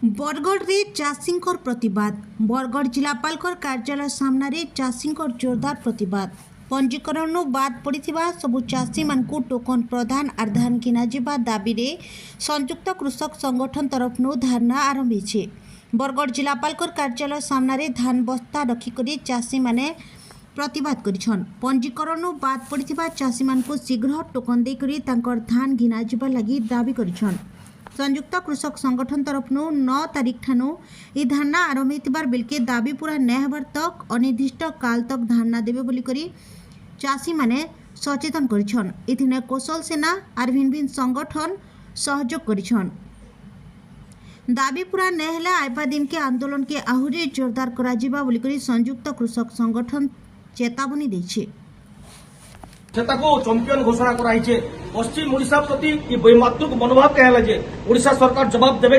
बरगढ़ चाषी प्रतिबाद बरगढ़ जिलापाल कार्यालय सामने चाषी जोरदार प्रतिबाद पंजीकरण बाद पड़ा सबु चाषी मानकु टोकन प्रदान और धान किना जिबा दाबी रे संयुक्त कृषक संगठन तरफ धारणा आरंभी। बरगढ़ जिलापाल कार्यालय सामने धान बस्ता रखिक चाषी माने प्रतिबाद करिछन। पंजीकरण बाद पड़ा चाषी मानकु शीघ्र टोकन देकरी तांकर धान घिना जिबा लगी दाबी करिछन। संयुक्त कृषक संगठन तरफ 9 तारीख ठानु यह धारणा आरंभ होइतिबार बेलके दाबी पूरा न्यायबर तक अनिर्दिष्ट काल तक धारणा देबे बोली करी चाषी माने सचेतन करिछन। इथिने कौशल सेना और भिन्न भिन्न संगठन सहयोग करिछन। दाबी पूरा न हेले आइपा दिन के आंदोलन के आहुरी जोरदार करा जिबा बोली करी संयुक्त कृषक संगठन चेतावनी दैछे। चैंपियन घोषणा कराई पश्चिम ओडिशा प्रति वैमात्रिक मनोभाव कहला जे ओडिशा सरकार जवाब देबे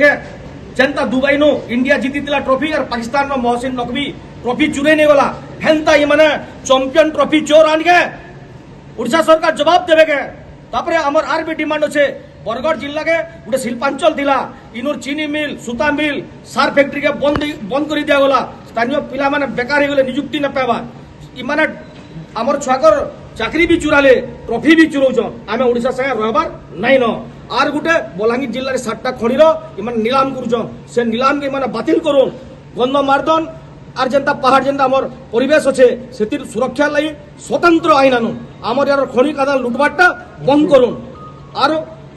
जनता दुबई नो इंडिया जीतीला ट्रॉफी और पाकिस्तान में मोहसिन नकवी ट्रॉफी चुरे नहीं गला हेन्ता ये माने चैंपियन ट्रॉफी चोर आन गए ओडिशा सरकार जवाब देबे तापरे हमर आर भी डिमांड अच्छे बरगढ़ जिला के गोटे शिल्पांचल थिला इनोर चीनी मिल सूता मिल सार फैक्ट्री के बंद कर दिया गला स्थानीय पिला माने बेकार हो गले नियुक्ति न पावा इमाने हमर छुआकर चाकरी भी चुराले ट्रॉफी भी चुरौछन आम ओडिशा संगे रहबार नाइन आर गुटे बलांगीर जिले में 7टा खणीर इमान नीलाम करुछन से नीलाम के इमान बातिल करुन गंध मारदन आर जेंता पहाड़ जेंता हमर परिवेश अच्छे से सुरक्षा लगी स्वतंत्र आईन आनुन आमर यार खणी खादान लुटपाटा बंद करुन आर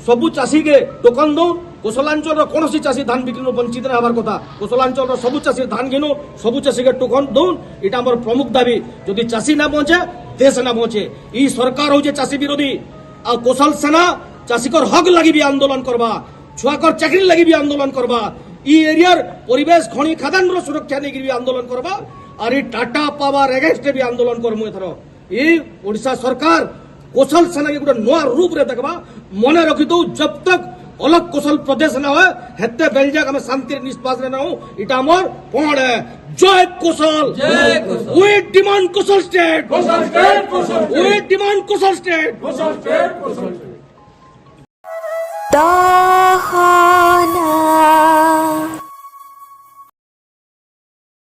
सबु चाषी के टोकन दौन कौशलांचल कौन चाषी धान बिक्री वंचित हबार कथा कौशलांचल सबु चाषी धान घिनु सबु चाषी के टोकन दौन इटा हमर प्रमुख दाबी जदि चाषी ना पहुंचे देश ना पहुंचे ई सरकार हो चाषी विरोधी आ कौशल सेना चाषी हक लगी भी आंदोलन करवा छुआकर चाकरी लगी भी आंदोलन करवा ई एरियार परिवेश खणी खादान सुरक्षा नहीं भी आंदोलन करवा और ई टाटा पावर एगेंस्ट भी आंदोलन करमु एथरो ई ओडिशा सरकार कौशल सेना के गोटे नया रूप रे देखबा मने रखी दो जब तक अलग कौशल प्रदेश ना हो हेते बेलजाक हमें शांति निष्पास ना हो इटा हमर पौड़ है जय Kosal we demand Kosal state we demand Kosal state